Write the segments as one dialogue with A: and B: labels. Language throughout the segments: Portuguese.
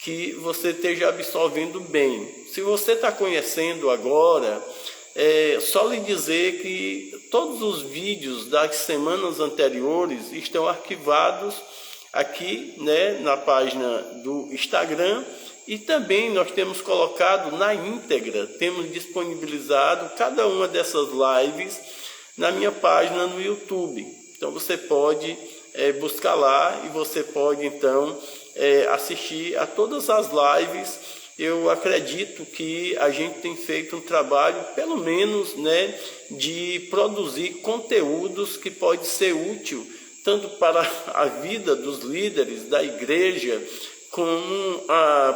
A: que você esteja absorvendo bem. Se você está conhecendo agora, só lhe dizer que todos os vídeos das semanas anteriores estão arquivados aqui, né, na página do Instagram, e também nós temos colocado na íntegra, temos disponibilizado cada uma dessas lives na minha página no YouTube. Então você pode buscar lá e você pode então assistir a todas as lives. Eu acredito que a gente tem feito um trabalho, pelo menos, né, de produzir conteúdos que pode ser útil tanto para a vida dos líderes da igreja, como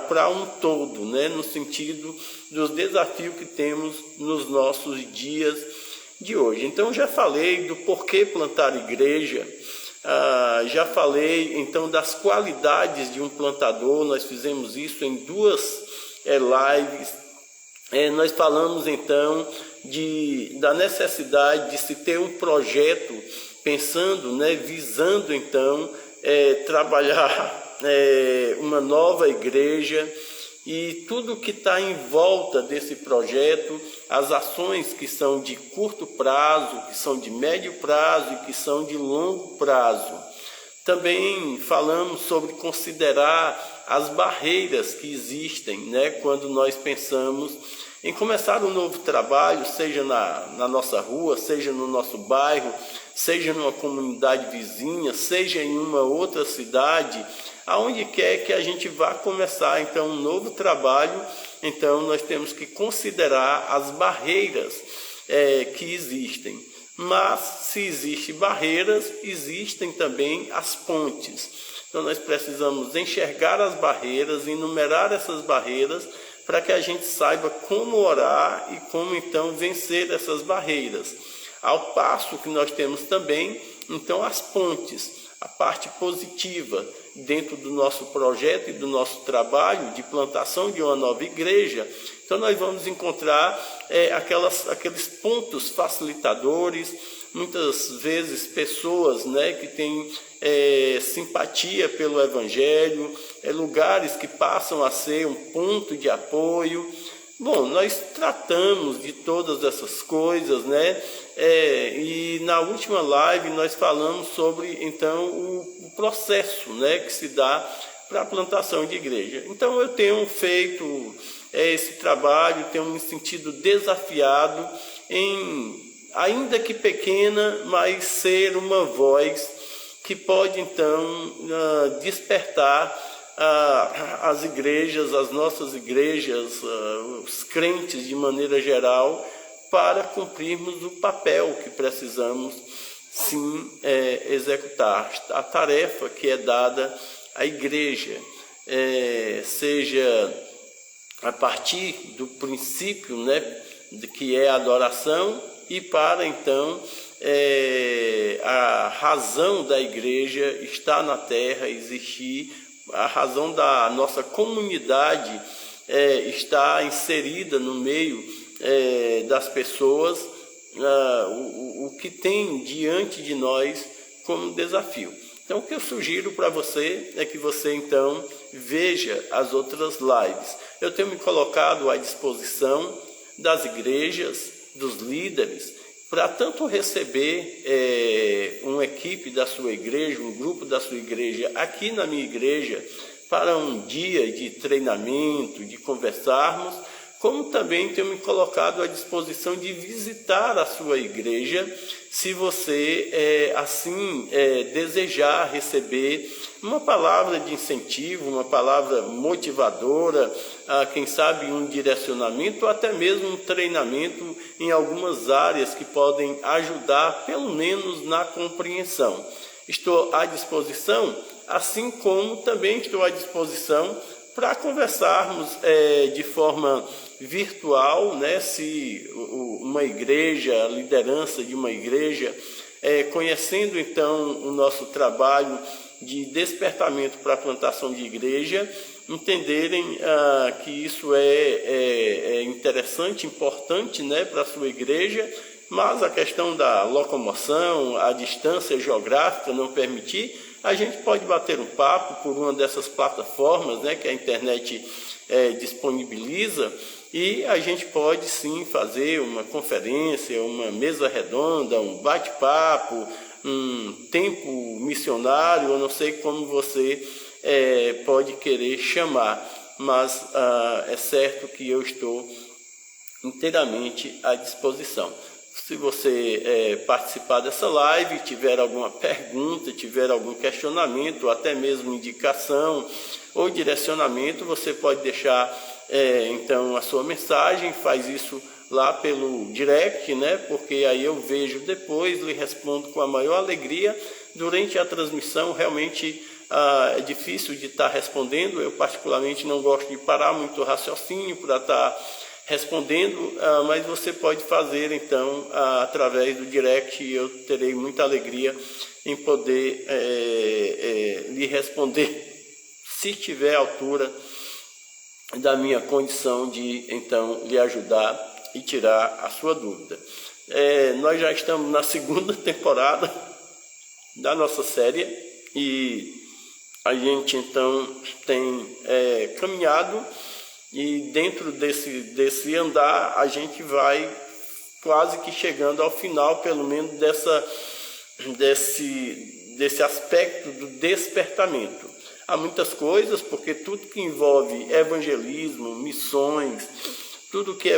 A: para um todo, né, no sentido dos desafios que temos nos nossos dias de hoje. Então, já falei do porquê plantar igreja, já falei então das qualidades de um plantador. Nós fizemos isso em 2 lives. Nós falamos então da necessidade de se ter um projeto pensando, né, visando então trabalhar uma nova igreja, e tudo que está em volta desse projeto, as ações que são de curto prazo, que são de médio prazo e que são de longo prazo. Também falamos sobre considerar as barreiras que existem, né, quando nós pensamos em começar um novo trabalho, seja na nossa rua, seja no nosso bairro, seja numa comunidade vizinha, seja em uma outra cidade, aonde quer que a gente vá começar então um novo trabalho. Então nós temos que considerar as barreiras que existem. Mas se existem barreiras, existem também as pontes. Então nós precisamos enxergar as barreiras, enumerar essas barreiras, para que a gente saiba como orar e como então vencer essas barreiras. Ao passo que nós temos também então as pontes, a parte positiva dentro do nosso projeto e do nosso trabalho de plantação de uma nova igreja. Então nós vamos encontrar aqueles pontos facilitadores, muitas vezes pessoas, né, que têm simpatia pelo Evangelho, lugares que passam a ser um ponto de apoio. Bom, nós tratamos de todas essas coisas, né? E na última live nós falamos sobre então o processo, né, que se dá para a plantação de igreja. Então eu tenho feito esse trabalho, tenho me sentido desafiado em, ainda que pequena, mas ser uma voz que pode então despertar as igrejas, as nossas igrejas, os crentes de maneira geral, para cumprirmos o papel que precisamos sim executar, a tarefa que é dada à igreja, seja a partir do princípio, né, que é a adoração, e para então a razão da igreja estar na terra, existir, a razão da nossa comunidade está inserida no meio das pessoas, o que tem diante de nós como desafio. Então o que eu sugiro para você é que você então veja as outras lives. Eu tenho me colocado à disposição das igrejas, dos líderes, para tanto receber uma equipe da sua igreja, um grupo da sua igreja aqui na minha igreja, para um dia de treinamento, de conversarmos, como também tenho me colocado à disposição de visitar a sua igreja, se você assim desejar receber uma palavra de incentivo, uma palavra motivadora, quem sabe um direcionamento, ou até mesmo um treinamento em algumas áreas que podem ajudar, pelo menos na compreensão. Estou à disposição, assim como também estou à disposição para conversarmos de forma virtual, né? Se uma igreja, a liderança de uma igreja, conhecendo então o nosso trabalho de despertamento para a plantação de igreja, entenderem que isso é interessante, importante, né, para a sua igreja, mas a questão da locomoção, a distância geográfica não permitir, a gente pode bater um papo por uma dessas plataformas, né, que a internet disponibiliza, e a gente pode sim fazer uma conferência, uma mesa redonda, um bate-papo, um tempo missionário, eu não sei como você pode querer chamar, mas é certo que eu estou inteiramente à disposição. Se você participar dessa live, tiver alguma pergunta, tiver algum questionamento, ou até mesmo indicação ou direcionamento, você pode deixar então a sua mensagem, faz isso lá pelo direct, né? Porque aí eu vejo depois, lhe respondo com a maior alegria. Durante a transmissão realmente é difícil de estar respondendo, eu particularmente não gosto de parar muito o raciocínio para estar respondendo, mas você pode fazer então através do direct, e eu terei muita alegria em poder lhe responder, se tiver altura da minha condição de então lhe ajudar e tirar a sua dúvida. Nós já estamos na segunda temporada da nossa série e a gente então tem caminhado, e dentro desse andar a gente vai quase que chegando ao final, pelo menos desse aspecto do despertamento. Há muitas coisas, porque tudo que envolve evangelismo, missões, tudo que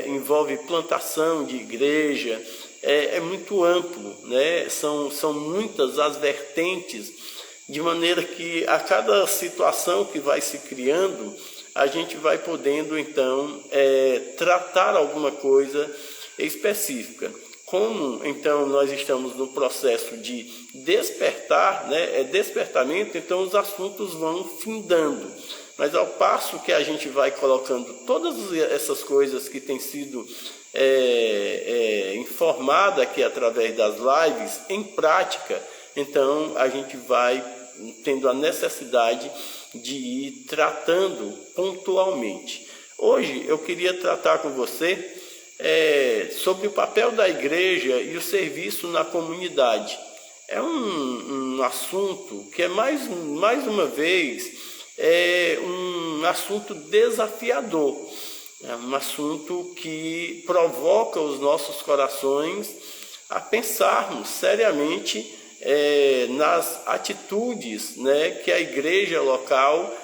A: envolve plantação de igreja é muito amplo, né? São muitas as vertentes, de maneira que a cada situação que vai se criando, a gente vai podendo então tratar alguma coisa específica. Como então nós estamos no processo de despertar, né, despertamento, então os assuntos vão findando. Mas ao passo que a gente vai colocando todas essas coisas que têm sido informada aqui através das lives em prática, então a gente vai tendo a necessidade de ir tratando pontualmente. Hoje eu queria tratar com você sobre o papel da igreja e o serviço na comunidade. É um assunto que mais uma vez um assunto desafiador, é um assunto que provoca os nossos corações a pensarmos seriamente nas atitudes, né, que a igreja local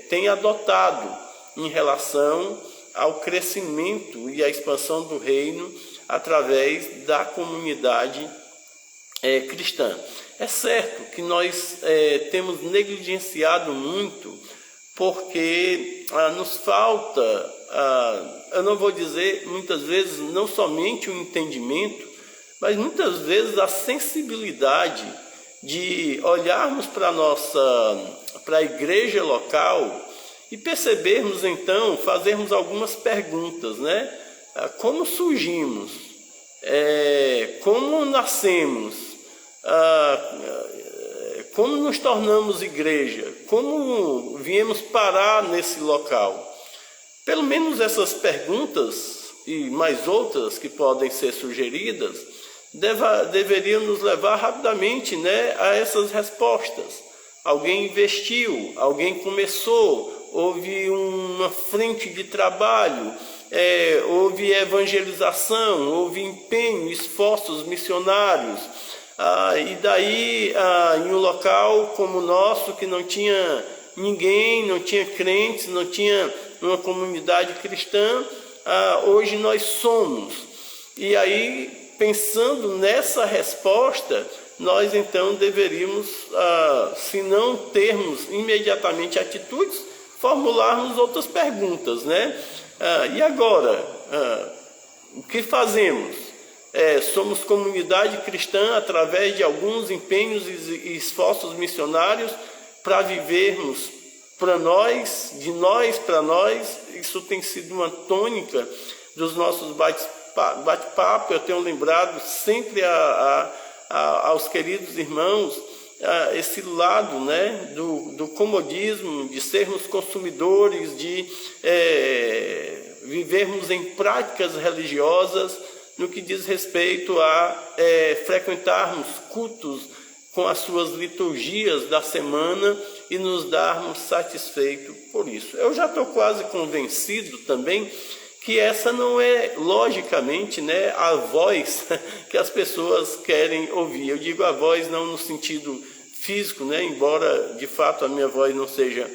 A: tem adotado em relação ao crescimento e à expansão do reino através da comunidade cristã. É certo que nós temos negligenciado muito, porque nos falta, eu não vou dizer muitas vezes não somente o entendimento, mas muitas vezes a sensibilidade de olharmos para a igreja local e percebermos então, fazermos algumas perguntas, né? Como surgimos? Como nascemos? Como nos tornamos igreja? Como viemos parar nesse local? Pelo menos essas perguntas e mais outras que podem ser sugeridas deveriam nos levar rapidamente, né, a essas respostas. Alguém investiu, alguém começou, houve uma frente de trabalho, houve evangelização, houve empenho, esforços missionários. E daí, em um local como o nosso, que não tinha ninguém, não tinha crentes, não tinha uma comunidade cristã, hoje nós somos. E aí, pensando nessa resposta, nós então deveríamos, se não termos imediatamente atitudes, formularmos outras perguntas, né? E agora, o que fazemos? Somos comunidade cristã através de alguns empenhos e esforços missionários para vivermos para nós, de nós para nós. Isso tem sido uma tônica dos nossos bate-papo. Eu tenho lembrado sempre aos queridos irmãos esse lado, né, do comodismo, de sermos consumidores, de vivermos em práticas religiosas no que diz respeito a frequentarmos cultos com as suas liturgias da semana e nos darmos satisfeitos por isso. Eu já estou quase convencido também que essa não é, logicamente, né, a voz que as pessoas querem ouvir. Eu digo a voz não no sentido físico, né, embora de fato a minha voz não seja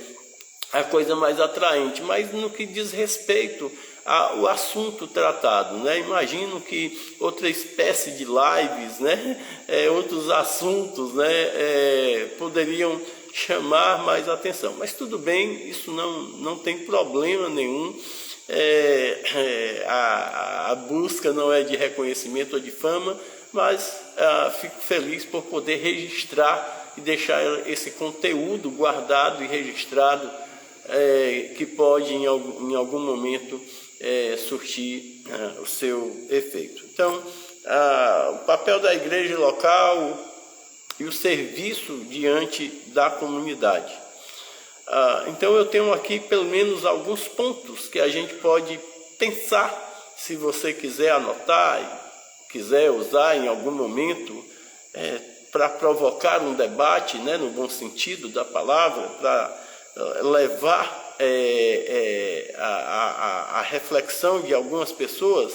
A: a coisa mais atraente, mas no que diz respeito ao assunto tratado, né? Imagino que outra espécie de lives, né, outros assuntos, né, poderiam chamar mais atenção. Mas tudo bem, isso não tem problema nenhum. A busca não é de reconhecimento ou de fama, mas fico feliz por poder registrar e deixar esse conteúdo guardado e registrado, que pode em algum momento surtir o seu efeito. Então, o papel da igreja local e o serviço diante da comunidade. Então eu tenho aqui pelo menos alguns pontos que a gente pode pensar, se você quiser anotar e quiser usar em algum momento para provocar um debate, né, no bom sentido da palavra, para levar a reflexão de algumas pessoas,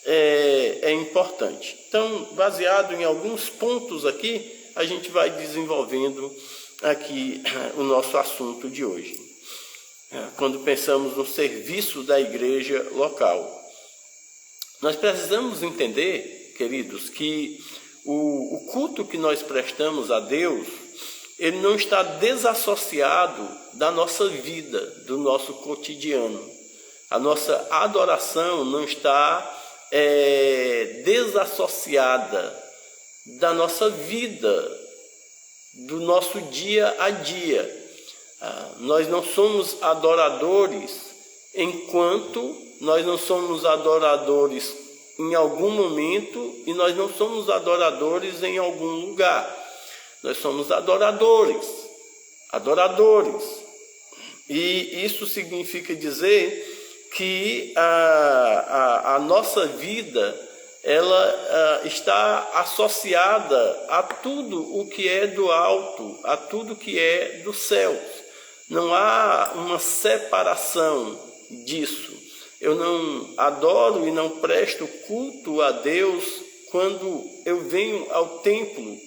A: é importante. Então, baseado em alguns pontos aqui, a gente vai desenvolvendo aqui o nosso assunto de hoje, quando pensamos no serviço da igreja local. Nós precisamos entender, queridos, que o culto que nós prestamos a Deus, ele não está desassociado da nossa vida, do nosso cotidiano. A nossa adoração não está desassociada da nossa vida, do nosso dia a dia. Nós não somos adoradores enquanto nós não somos adoradores em algum momento e nós não somos adoradores em algum lugar. Nós somos adoradores. E isso significa dizer que a nossa vida, ela está associada a tudo o que é do alto, a tudo que é do céu. Não há uma separação disso. Eu não adoro e não presto culto a Deus quando eu venho ao templo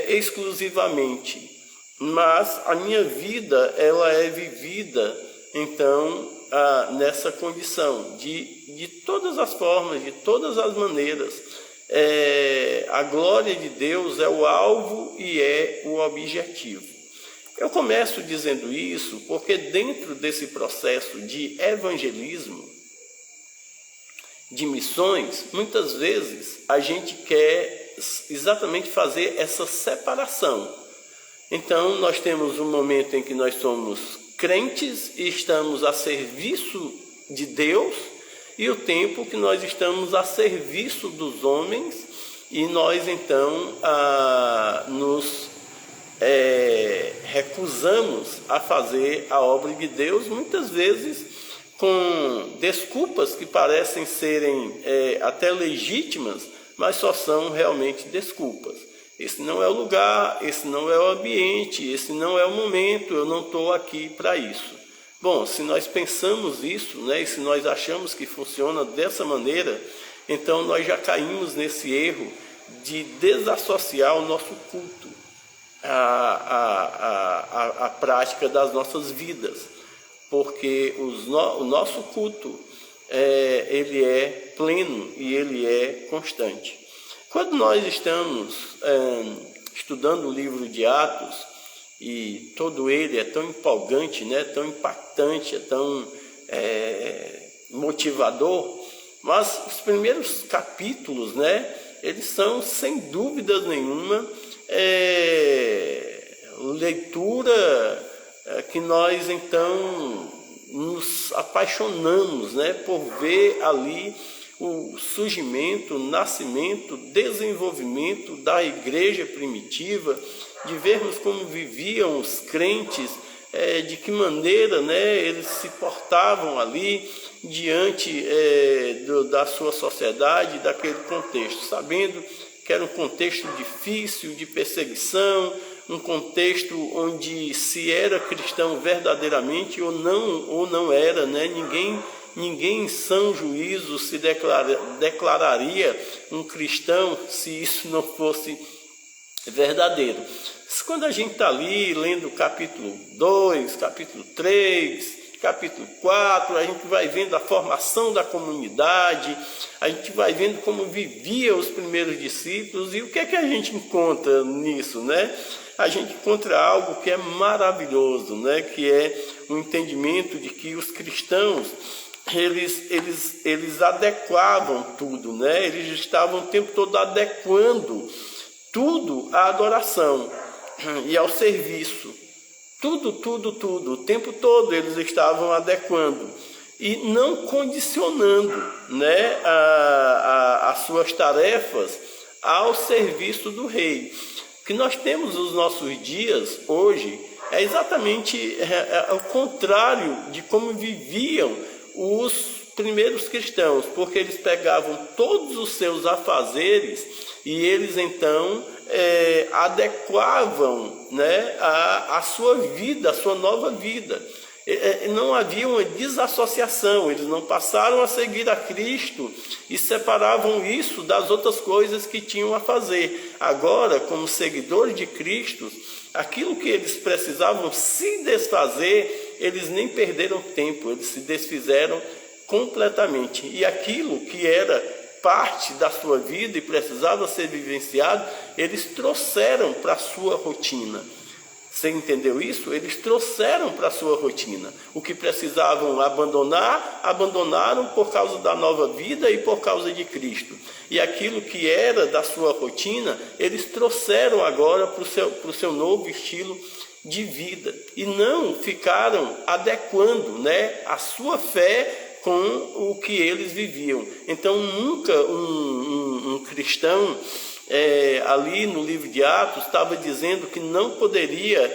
A: exclusivamente. Mas a minha vida, ela é vivida, então, nessa condição de todas as formas, de todas as maneiras. A glória de Deus é o alvo e é o objetivo. Eu começo dizendo isso porque dentro desse processo de evangelismo, de missões, muitas vezes a gente quer exatamente fazer essa separação. Então nós temos um momento em que nós somos crentes e estamos a serviço de Deus, e o tempo que nós estamos a serviço dos homens, e nós então nos recusamos a fazer a obra de Deus, muitas vezes com desculpas que parecem serem até legítimas, mas só são realmente desculpas. Esse não é o lugar, esse não é o ambiente, esse não é o momento, eu não estou aqui para isso. Bom, se nós pensamos isso, né, e se nós achamos que funciona dessa maneira, então nós já caímos nesse erro de desassociar o nosso culto à prática das nossas vidas, porque o nosso culto ele é pleno e ele é constante. Quando nós estamos estudando o livro de Atos, e todo ele é tão empolgante, né, tão impactante, é tão motivador, mas os primeiros capítulos, né, eles são, sem dúvidas nenhuma, leitura que nós então nos apaixonamos, né, por ver ali o surgimento, o nascimento, desenvolvimento da igreja primitiva, de vermos como viviam os crentes, de que maneira, né, eles se portavam ali diante da sua sociedade, daquele contexto, sabendo que era um contexto difícil, de perseguição, um contexto onde se era cristão verdadeiramente ou não era, né? Ninguém em sã juízo se declararia um cristão se isso não fosse verdadeiro. Quando a gente está ali lendo capítulo 2, capítulo 3, capítulo 4, a gente vai vendo a formação da comunidade, a gente vai vendo como viviam os primeiros discípulos, e o que é que a gente encontra nisso, né? A gente encontra algo que é maravilhoso, né? Que é o entendimento de que os cristãos, eles adequavam tudo, né? Eles estavam o tempo todo adequando tudo à adoração e ao serviço. Tudo, o tempo todo eles estavam adequando e não condicionando, né, as suas tarefas ao serviço do rei. O que nós temos nos nossos dias hoje é exatamente o contrário de como viviam os primeiros cristãos, porque eles pegavam todos os seus afazeres e eles então adequavam, né, a sua vida, a sua nova vida. Não havia uma desassociação, eles não passaram a seguir a Cristo e separavam isso das outras coisas que tinham a fazer. Agora, como seguidores de Cristo, aquilo que eles precisavam se desfazer, eles nem perderam tempo, eles se desfizeram completamente. E aquilo que era parte da sua vida e precisava ser vivenciado, eles trouxeram para a sua rotina. Você entendeu isso? Eles trouxeram para a sua rotina. O que precisavam abandonar, abandonaram por causa da nova vida e por causa de Cristo. E aquilo que era da sua rotina, eles trouxeram agora para o seu novo estilo de vida. E não ficaram adequando, né, a sua fé com o que eles viviam. Então, nunca um cristão, ali no livro de Atos, estava dizendo que não poderia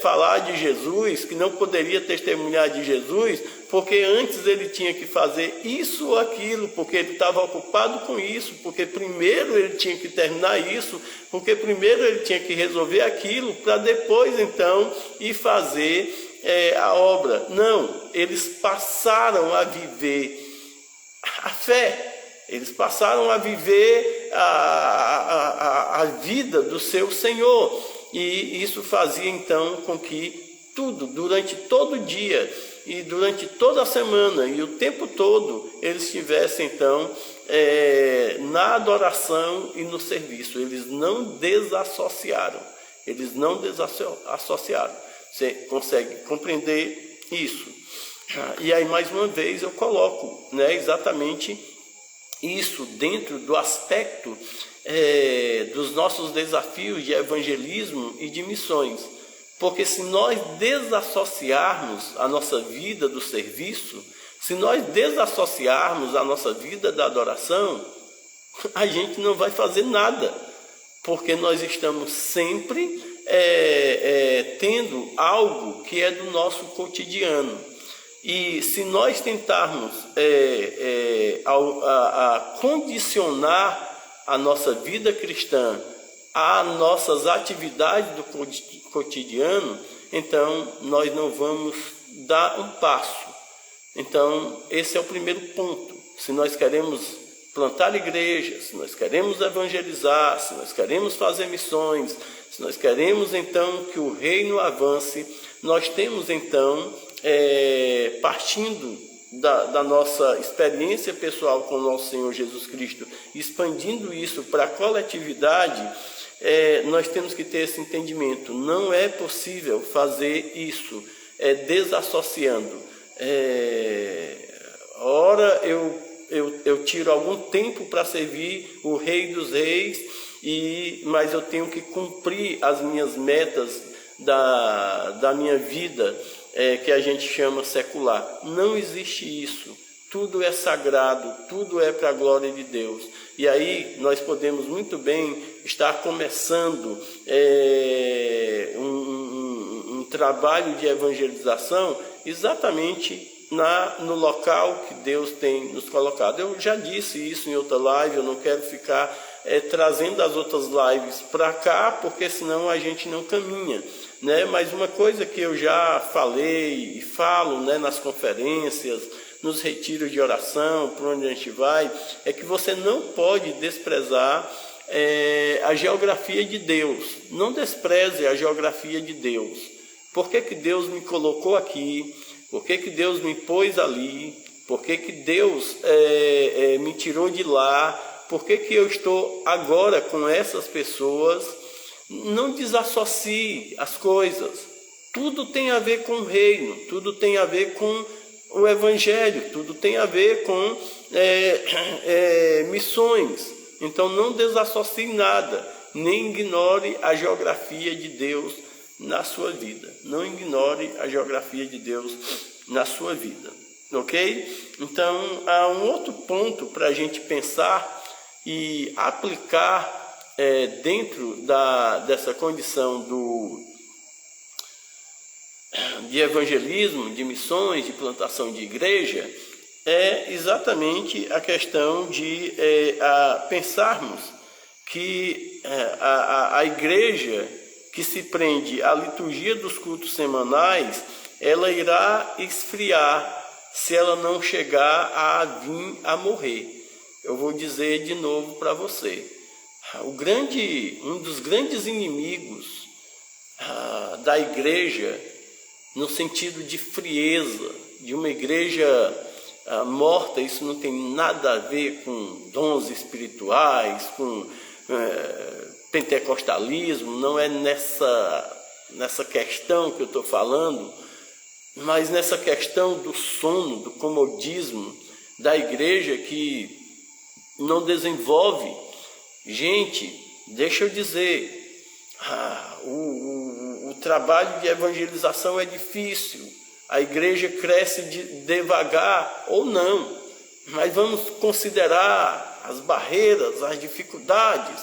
A: falar de Jesus, que não poderia testemunhar de Jesus, porque antes ele tinha que fazer isso ou aquilo, porque ele estava ocupado com isso, porque primeiro ele tinha que terminar isso, porque primeiro ele tinha que resolver aquilo, para depois então ir fazer a obra. Não, eles passaram a viver a fé, eles passaram a viver a vida do seu Senhor, e isso fazia então com que tudo, durante todo o dia e durante toda a semana e o tempo todo, eles estivessem então na adoração e no serviço. Eles não desassociaram, Você consegue compreender isso? E aí, mais uma vez, eu coloco, né, exatamente isso dentro do aspecto dos nossos desafios de evangelismo e de missões. Porque se nós desassociarmos a nossa vida do serviço, se nós desassociarmos a nossa vida da adoração, a gente não vai fazer nada, porque nós estamos sempre tendo algo que é do nosso cotidiano. E se nós tentarmos condicionar a nossa vida cristã às nossas atividades do cotidiano, então nós não vamos dar um passo. Então esse é o primeiro ponto. Se nós queremos plantar igrejas, se nós queremos evangelizar, se nós queremos fazer missões, se nós queremos então que o reino avance, nós temos então, partindo da nossa experiência pessoal com o nosso Senhor Jesus Cristo, expandindo isso para a coletividade, nós temos que ter esse entendimento. Não é possível fazer isso desassociando. Ora eu tiro algum tempo para servir o Rei dos Reis, mas eu tenho que cumprir as minhas metas da minha vida, que a gente chama secular. Não existe isso. Tudo é sagrado, tudo é para a glória de Deus. E aí nós podemos muito bem estar começando um trabalho de evangelização exatamente no local que Deus tem nos colocado. Eu já disse isso em outra live, eu não quero ficar trazendo as outras lives para cá, porque senão a gente não caminha, né? Mas uma coisa que eu já falei e falo, né, nas conferências, nos retiros de oração, por onde a gente vai, é que você não pode desprezar a geografia de Deus. Não despreze a geografia de Deus. Por que Deus me colocou aqui? Por que Deus me pôs ali? Por que Deus me tirou de lá? Por que eu estou agora com essas pessoas? Não desassocie as coisas. Tudo tem a ver com o reino, tudo tem a ver com o evangelho, tudo tem a ver com missões. Então não desassocie nada, nem ignore a geografia de Deus na sua vida. Não ignore a geografia de Deus na sua vida, ok? Então há um outro ponto para a gente pensar e aplicar dentro dessa condição de evangelismo, de missões, de plantação de igreja, é exatamente a questão de pensarmos que a igreja que se prende à liturgia dos cultos semanais, ela irá esfriar se ela não chegar a vir a morrer. Eu vou dizer de novo para você, um dos grandes inimigos da igreja, no sentido de frieza, de uma igreja morta, isso não tem nada a ver com dons espirituais, com pentecostalismo, não é nessa questão que eu estou falando, mas nessa questão do sono, do comodismo da igreja que não desenvolve. Gente, deixa eu dizer, o trabalho de evangelização é difícil, a igreja cresce devagar ou não, mas vamos considerar as barreiras, as dificuldades,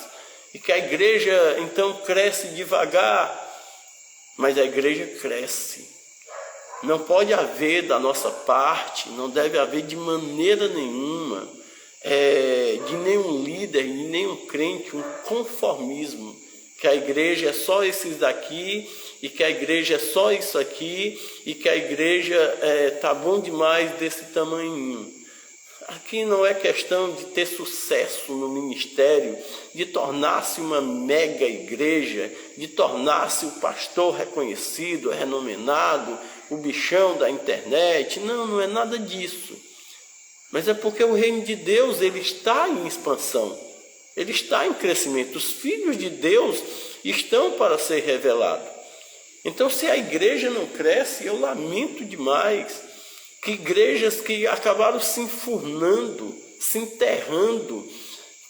A: e que a igreja então cresce devagar, mas a igreja cresce. Não pode haver da nossa parte, não deve haver de maneira nenhuma, de nenhum líder, de nenhum crente, um conformismo, que a igreja é só esses daqui, e que a igreja é só isso aqui, e que a igreja tá bom demais desse tamanhinho. Aqui não é questão de ter sucesso no ministério, de tornar-se uma mega igreja, de tornar-se o pastor reconhecido, renomenado, o bichão da internet. Não, não é nada disso. Mas é porque o reino de Deus, ele está em expansão, ele está em crescimento. Os filhos de Deus estão para ser revelados. Então, se a igreja não cresce, eu lamento demais que igrejas que acabaram se enfurnando, se enterrando,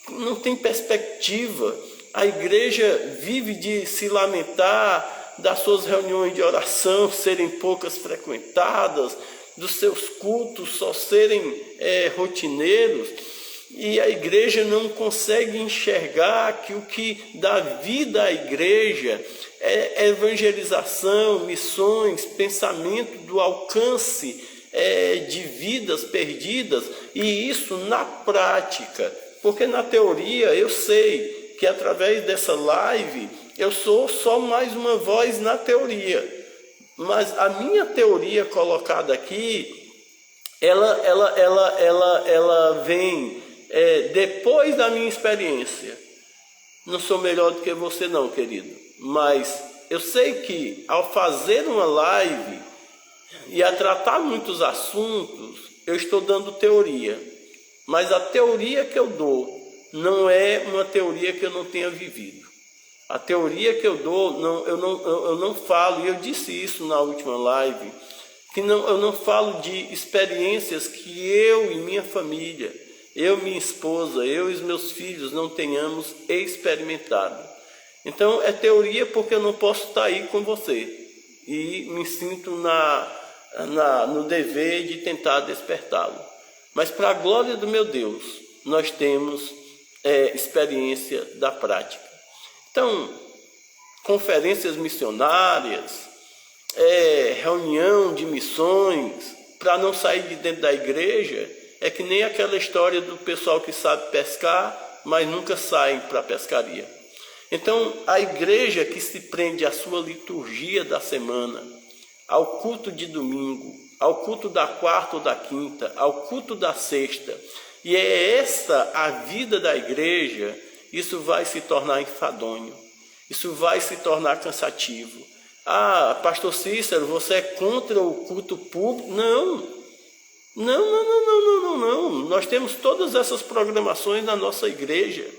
A: não tem perspectiva. A igreja vive de se lamentar das suas reuniões de oração serem poucas frequentadas, dos seus cultos só serem rotineiros, e a igreja não consegue enxergar que o que dá vida à igreja é evangelização, missões, pensamento do alcance de vidas perdidas, e isso na prática, porque na teoria eu sei que através dessa live eu sou só mais uma voz na teoria, mas a minha teoria colocada aqui, ela vem depois da minha experiência. Não sou melhor do que você não, querido, mas eu sei que ao fazer uma live e a tratar muitos assuntos, eu estou dando teoria, mas a teoria que eu dou não é uma teoria que eu não tenha vivido. A teoria que eu dou, eu não falo, e eu disse isso na última live, que eu não falo de experiências que eu e minha família, eu, minha esposa, eu e os meus filhos não tenhamos experimentado. Então é teoria porque eu não posso estar aí com você, e me sinto no dever de tentar despertá-lo. Mas para a glória do meu Deus, nós temos experiência da prática. Então, conferências missionárias, reunião de missões, para não sair de dentro da igreja, é que nem aquela história do pessoal que sabe pescar, mas nunca saem para a pescaria. Então, a igreja que se prende à sua liturgia da semana, ao culto de domingo, ao culto da quarta ou da quinta, ao culto da sexta, e é esta a vida da igreja, isso vai se tornar enfadonho, isso vai se tornar cansativo. Ah, pastor Cícero, você é contra o culto público? Não. Nós temos todas essas programações na nossa igreja.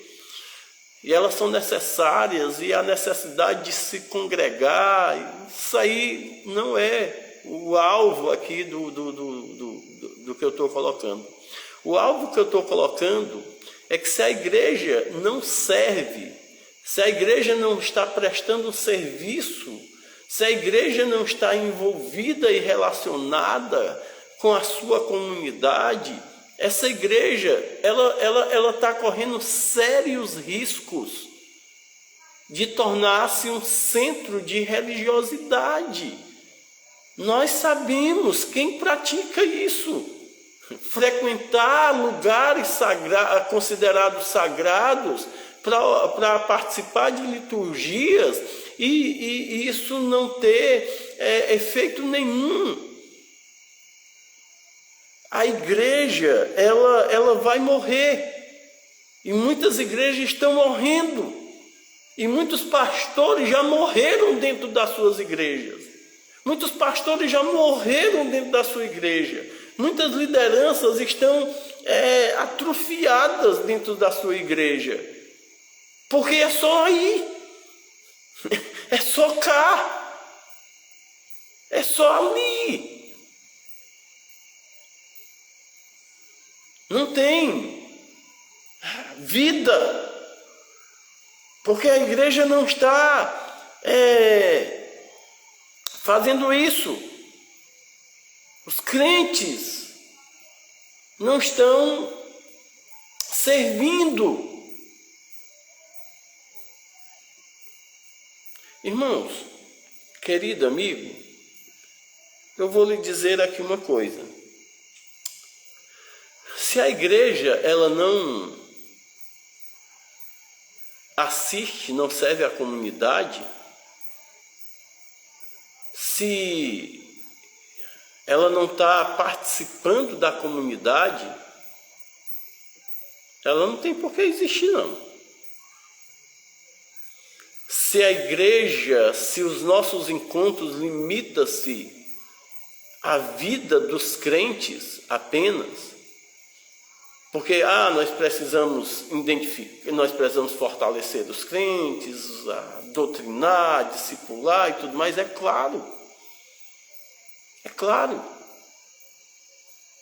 A: E elas são necessárias, e a necessidade de se congregar, isso aí não é o alvo aqui do que eu estou colocando. O alvo que eu estou colocando é que se a igreja não serve, se a igreja não está prestando um serviço, se a igreja não está envolvida e relacionada com a sua comunidade, essa igreja, ela está correndo sérios riscos de tornar-se um centro de religiosidade. Nós sabemos quem pratica isso. Frequentar lugares considerados sagrados para participar de liturgias e isso não ter efeito nenhum. A igreja, ela vai morrer. E muitas igrejas estão morrendo. E muitos pastores já morreram dentro das suas igrejas. Muitos pastores já morreram dentro da sua igreja. Muitas lideranças estão atrofiadas dentro da sua igreja. Porque é só aí. É só cá. É só ali. Não tem vida, porque a igreja não está fazendo isso. Os crentes não estão servindo. Irmãos, querido amigo, eu vou lhe dizer aqui uma coisa. Se a igreja ela não assiste, não serve à comunidade, se ela não está participando da comunidade, ela não tem por que existir, não. Se a igreja, se os nossos encontros limitam-se à vida dos crentes apenas, porque nós precisamos identificar, nós precisamos fortalecer os crentes, doutrinar, discipular e tudo mais, é claro. É claro.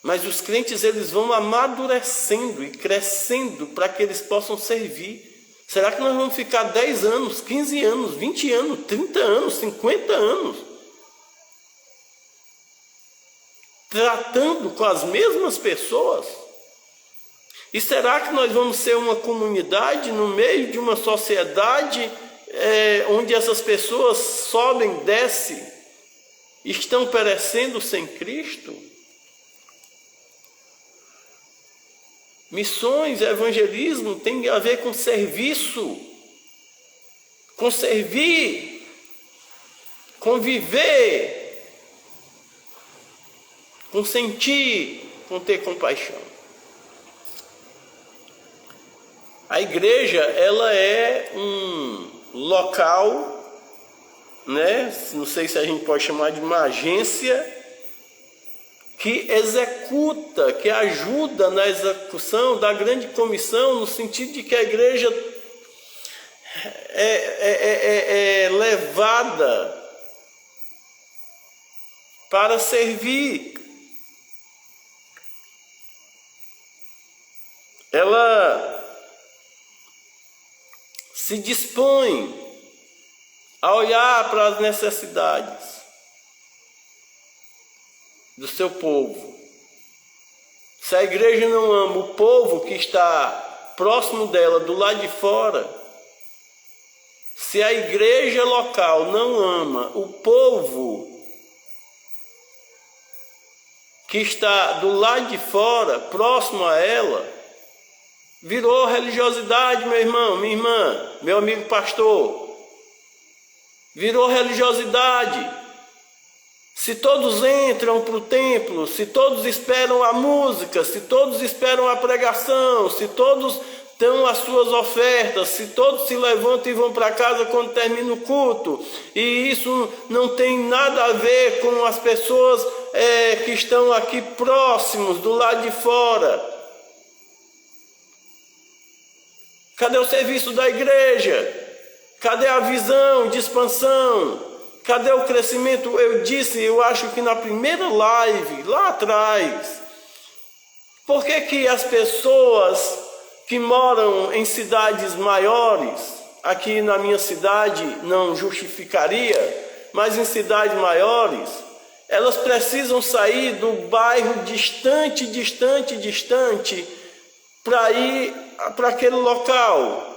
A: Mas os crentes, eles vão amadurecendo e crescendo para que eles possam servir. Será que nós vamos ficar 10 anos, 15 anos, 20 anos, 30 anos, 50 anos tratando com as mesmas pessoas? E será que nós vamos ser uma comunidade no meio de uma sociedade onde essas pessoas sobem, descem, estão perecendo sem Cristo? Missões, evangelismo tem a ver com serviço, com servir, com viver, com sentir, com ter compaixão. A igreja, ela é um local, não sei se a gente pode chamar de uma agência, que executa, que ajuda na execução da grande comissão, no sentido de que a igreja é levada para servir. Ela se dispõe a olhar para as necessidades do seu povo. Se a igreja não ama o povo que está próximo dela, do lado de fora, se a igreja local não ama o povo que está do lado de fora, próximo a ela, Virou religiosidade, meu irmão, minha irmã, meu amigo pastor. Virou religiosidade. Se todos entram para o templo, se todos esperam a música, se todos esperam a pregação, se todos dão as suas ofertas, se todos se levantam e vão para casa quando termina o culto, e isso não tem nada a ver com as pessoas que estão aqui próximos, do lado de fora. Cadê o serviço da igreja? Cadê a visão de expansão? Cadê o crescimento? Eu disse, eu acho que na primeira live, lá atrás, por que as pessoas que moram em cidades maiores, aqui na minha cidade não justificaria, mas em cidades maiores, elas precisam sair do bairro distante para ir para aquele local?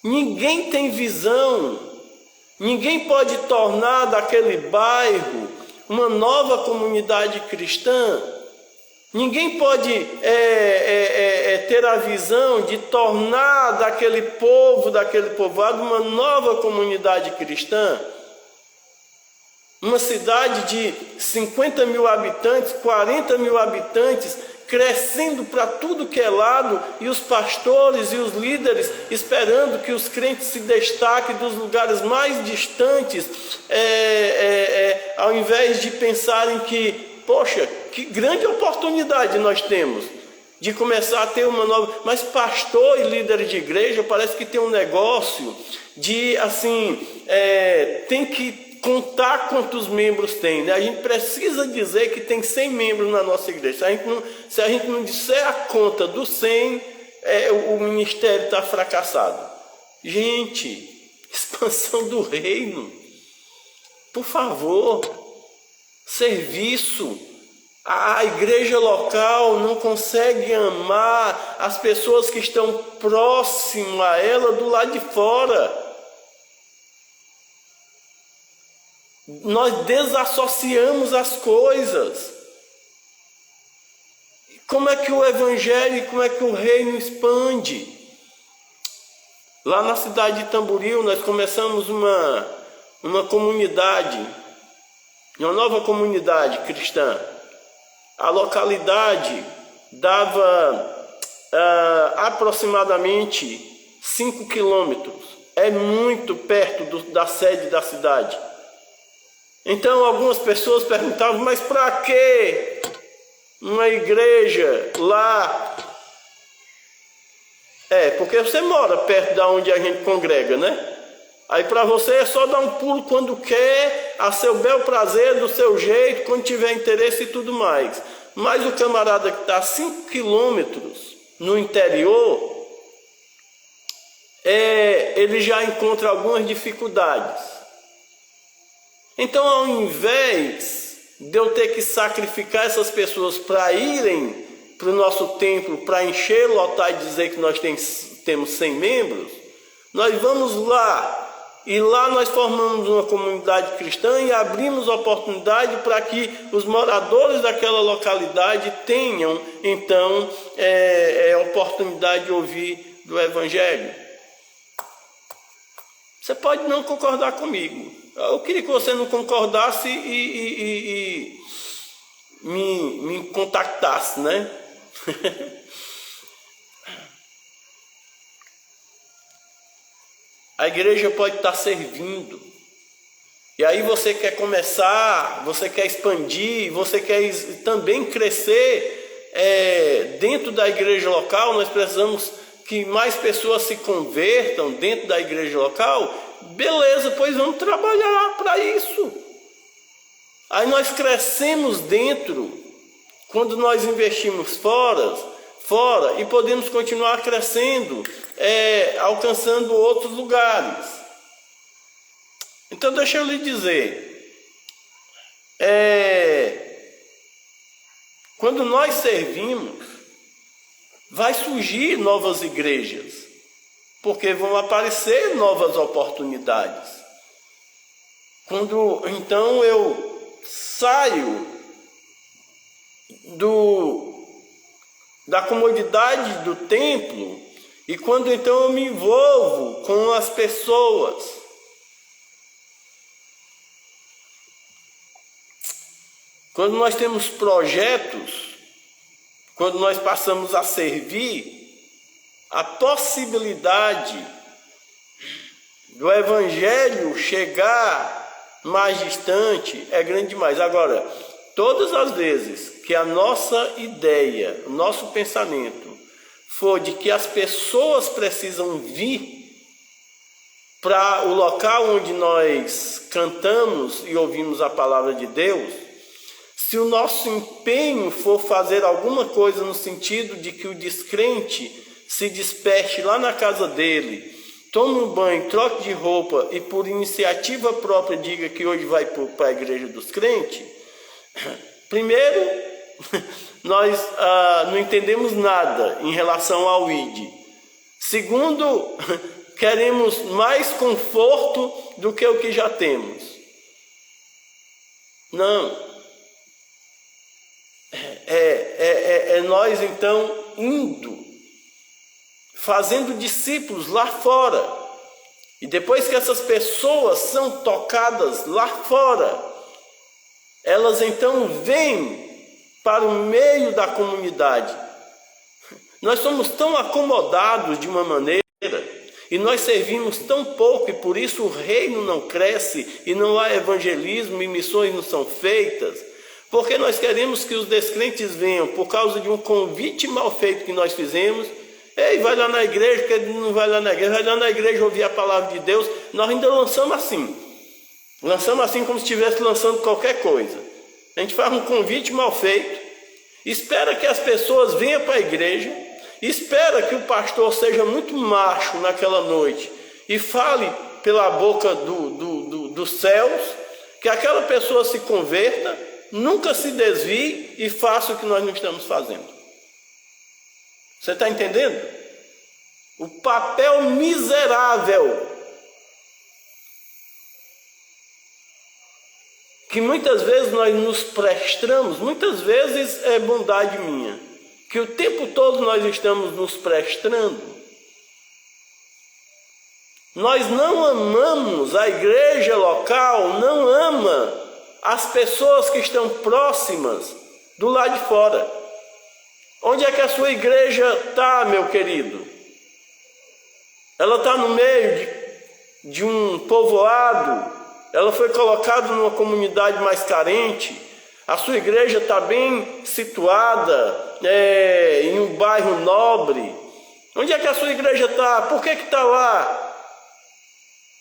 A: Ninguém tem visão. Ninguém pode tornar daquele bairro uma nova comunidade cristã. Ninguém pode ter a visão de tornar daquele povo, daquele povoado, uma nova comunidade cristã. Uma cidade de 50 mil habitantes, 40 mil habitantes, crescendo para tudo que é lado, e os pastores e os líderes esperando que os crentes se destaquem dos lugares mais distantes, ao invés de pensarem que, poxa, que grande oportunidade nós temos de começar a ter uma nova... Mas pastor e líder de igreja parece que tem um negócio de, assim, tem que contar quantos membros tem, né? A gente precisa dizer que tem 100 membros na nossa igreja. Se a gente não disser a conta dos 100, o ministério está fracassado. Gente, expansão do reino, por favor, serviço. A igreja local não consegue amar as pessoas que estão próximas a ela do lado de fora. Nós desassociamos as coisas. Como é que o evangelho, como é que o reino expande? Lá na cidade de Tamboril, nós começamos uma comunidade, uma nova comunidade cristã. A localidade dava aproximadamente 5 quilômetros. É muito perto da sede da cidade. Então algumas pessoas perguntavam, mas para que uma igreja lá? Porque você mora perto de onde a gente congrega, né? Aí para você é só dar um pulo quando quer, a seu bel prazer, do seu jeito, quando tiver interesse e tudo mais. Mas o camarada que está a 5 quilômetros no interior, ele já encontra algumas dificuldades. Então, ao invés de eu ter que sacrificar essas pessoas para irem para o nosso templo, para encher, lotar e dizer que nós temos 100 membros, nós vamos lá. E lá nós formamos uma comunidade cristã e abrimos oportunidade para que os moradores daquela localidade tenham, então, oportunidade de ouvir do Evangelho. Você pode não concordar comigo. Eu queria que você não concordasse e me contactasse, né? A igreja pode estar servindo. E aí você quer começar, você quer expandir, você quer também crescer dentro da igreja local. Nós precisamos que mais pessoas se convertam dentro da igreja local. Beleza, pois vamos trabalhar para isso. Aí nós crescemos dentro, quando nós investimos fora e podemos continuar crescendo, alcançando outros lugares. Então deixa eu lhe dizer, quando nós servimos, vai surgir novas igrejas, porque vão aparecer novas oportunidades. Quando então eu saio da comodidade do templo, e quando então eu me envolvo com as pessoas. Quando nós temos projetos, quando nós passamos a servir, a possibilidade do evangelho chegar mais distante é grande demais. Agora, todas as vezes que a nossa ideia, o nosso pensamento for de que as pessoas precisam vir para o local onde nós cantamos e ouvimos a palavra de Deus, se o nosso empenho for fazer alguma coisa no sentido de que o descrente se desperte lá na casa dele, tome um banho, troque de roupa e por iniciativa própria diga que hoje vai para a igreja dos crentes, primeiro, nós não entendemos nada em relação ao ID. Segundo, queremos mais conforto do que o que já temos. Não. É nós então indo, fazendo discípulos lá fora. E depois que essas pessoas são tocadas lá fora, elas então vêm para o meio da comunidade. Nós somos tão acomodados de uma maneira, e nós servimos tão pouco, e por isso o reino não cresce, e não há evangelismo, e missões não são feitas, porque nós queremos que os descrentes venham por causa de um convite mal feito que nós fizemos. Ei, vai lá na igreja, porque ele não vai lá na igreja, vai lá na igreja ouvir a palavra de Deus. Nós ainda lançamos assim como se estivesse lançando qualquer coisa. A gente faz um convite mal feito, espera que as pessoas venham para a igreja, espera que o pastor seja muito macho naquela noite e fale pela boca dos céus, que aquela pessoa se converta, nunca se desvie e faça o que nós não estamos fazendo. Você está entendendo? O papel miserável que muitas vezes nós nos prestamos, muitas vezes é bondade minha, que o tempo todo nós estamos nos prestando. Nós não amamos a igreja local, não ama as pessoas que estão próximas do lado de fora. Onde é que a sua igreja está, meu querido? Ela está no meio de um povoado, ela foi colocada numa comunidade mais carente, a sua igreja está bem situada em um bairro nobre. Onde é que a sua igreja está? Por que está lá?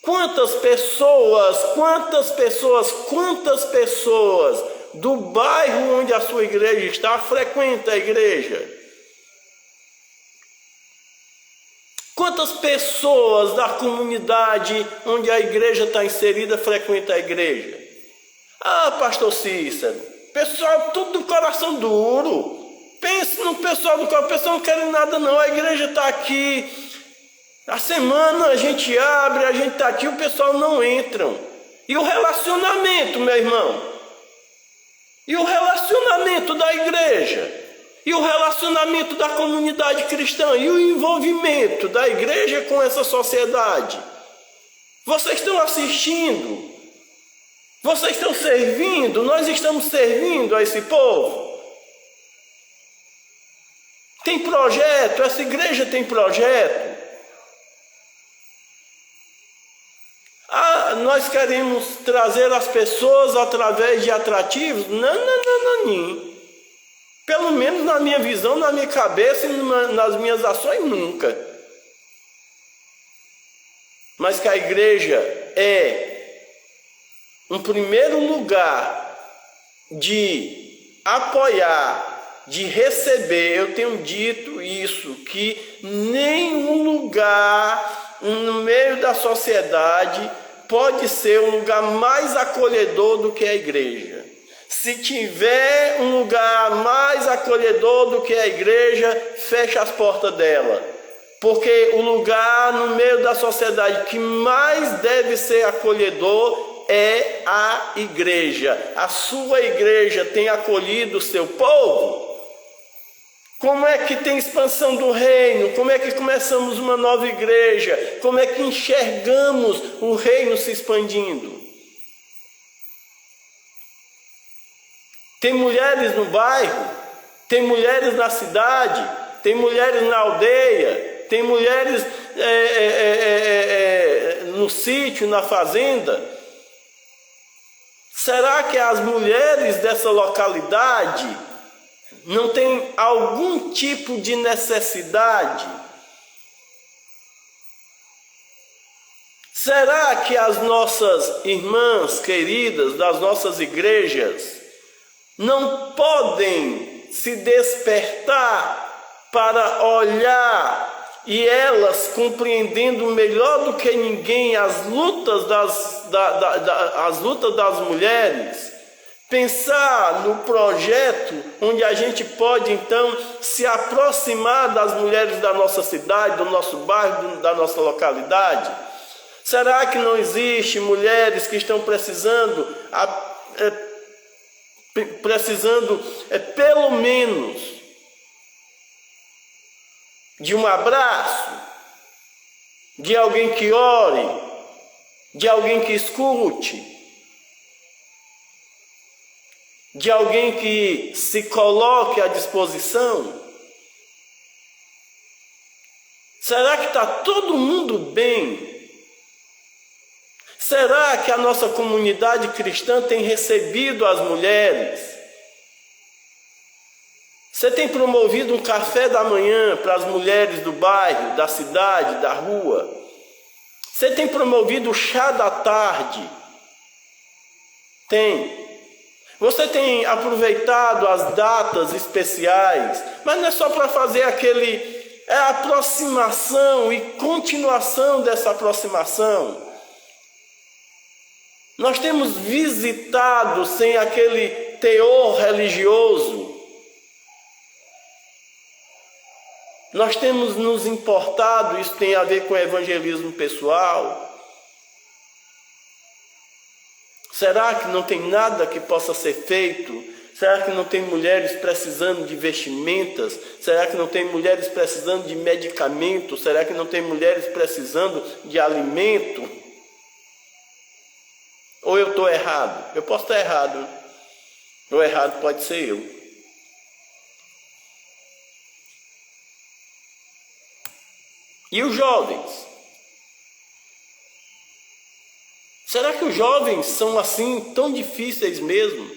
A: Quantas pessoas do bairro onde a sua igreja está frequentam a igreja? Quantas pessoas da comunidade onde a igreja está inserida frequentam a igreja? Ah, pastor Cícero, pessoal tudo do coração duro. Pense no pessoal do coração, o pessoal não quer nada não, a igreja está aqui. A semana a gente abre, a gente está aqui, o pessoal não entra. E o relacionamento, meu irmão? E o relacionamento da igreja? E o relacionamento da comunidade cristã? E o envolvimento da igreja com essa sociedade? Vocês estão assistindo? Vocês estão servindo? Nós estamos servindo a esse povo? Tem projeto? Essa igreja tem projeto? Nós queremos trazer as pessoas através de atrativos? Não. Pelo menos na minha visão, na minha cabeça e nas minhas ações, nunca. Mas que a igreja é um primeiro lugar de apoiar, de receber. Eu tenho dito isso, que nenhum lugar no meio da sociedade pode ser um lugar mais acolhedor do que a igreja. Se tiver um lugar mais acolhedor do que a igreja, fecha as portas dela. Porque o lugar no meio da sociedade que mais deve ser acolhedor é a igreja. A sua igreja tem acolhido o seu povo? Como é que tem expansão do reino? Como é que começamos uma nova igreja? Como é que enxergamos o reino se expandindo? Tem mulheres no bairro, tem mulheres na cidade, tem mulheres na aldeia, tem mulheres no sítio, na fazenda. Será que as mulheres dessa localidade não têm algum tipo de necessidade? Será que as nossas irmãs queridas das nossas igrejas não podem se despertar para olhar e elas compreendendo melhor do que ninguém as lutas das mulheres, pensar no projeto onde a gente pode então se aproximar das mulheres da nossa cidade, do nosso bairro, da nossa localidade? Será que não existe mulheres que estão precisando pelo menos de um abraço, de alguém que ore, de alguém que escute, de alguém que se coloque à disposição? Será que está todo mundo bem? Será que a nossa comunidade cristã tem recebido as mulheres? Você tem promovido um café da manhã para as mulheres do bairro, da cidade, da rua? Você tem promovido o chá da tarde? Tem. Você tem aproveitado as datas especiais, mas não é só para fazer é a aproximação e continuação dessa aproximação. Nós temos visitado sem aquele teor religioso. Nós temos nos importado, isso tem a ver com evangelismo pessoal. Será que não tem nada que possa ser feito? Será que não tem mulheres precisando de vestimentas? Será que não tem mulheres precisando de medicamentos? Será que não tem mulheres precisando de alimento? Ou eu estou errado? Eu posso estar errado. O errado pode ser eu. E os jovens? Será que os jovens são assim tão difíceis mesmo?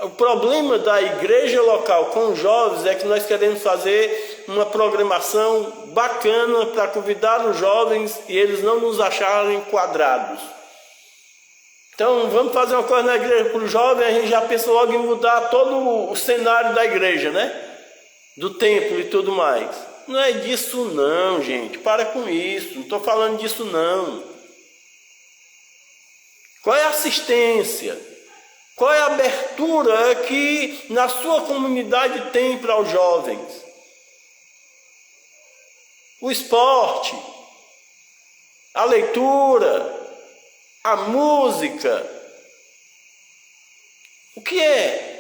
A: O problema da igreja local com os jovens é que nós queremos fazer uma programação bacana para convidar os jovens e eles não nos acharem quadrados. Então vamos fazer uma coisa na igreja para os jovens, a gente já pensa logo em mudar todo o cenário da igreja, né? Do templo e tudo mais. Não é disso não, gente. Para com isso. Não estou falando disso não. Qual é a assistência? Qual é a abertura que na sua comunidade tem para os jovens? O esporte, a leitura, a música. O que é?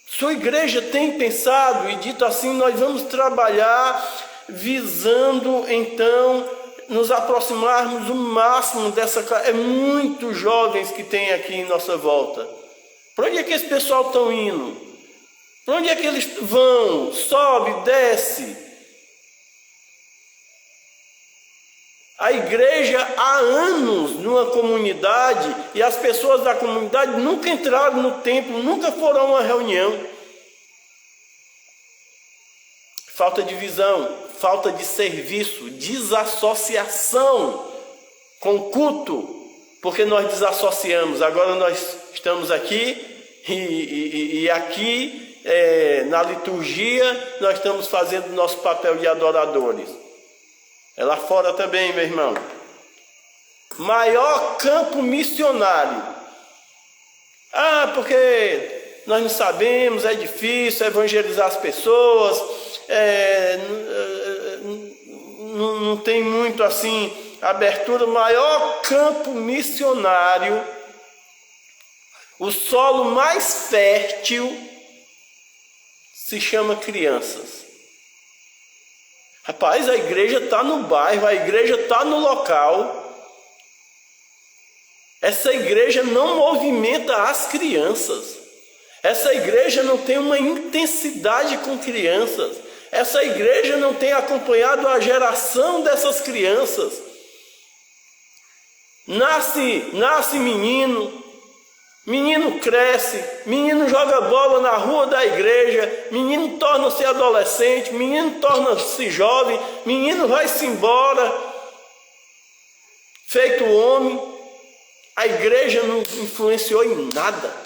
A: Sua igreja tem pensado e dito assim: nós vamos trabalhar visando então nos aproximarmos o máximo dessa... É muitos jovens que tem aqui em nossa volta. Para onde é que esse pessoal estão indo? Para onde é que eles vão? Sobe, desce. A igreja há anos numa comunidade e as pessoas da comunidade nunca entraram no templo, nunca foram a uma reunião. Falta de visão, falta de serviço, desassociação com o culto, porque nós desassociamos. Agora nós estamos aqui e aqui na liturgia nós estamos fazendo nosso papel de adoradores. É lá fora também, meu irmão. Maior campo missionário. Ah, porque nós não sabemos, é difícil evangelizar as pessoas, não tem muito assim abertura. Maior campo missionário O solo mais fértil se chama crianças. Rapaz, a igreja está no bairro, a igreja está no local. Essa igreja não movimenta as crianças. Essa igreja não tem uma intensidade com crianças. Essa igreja não tem acompanhado a geração dessas crianças. Nasce menino, menino cresce, menino joga bola na rua da igreja, menino torna-se adolescente, menino torna-se jovem, menino vai-se embora, feito homem. A igreja não influenciou em nada.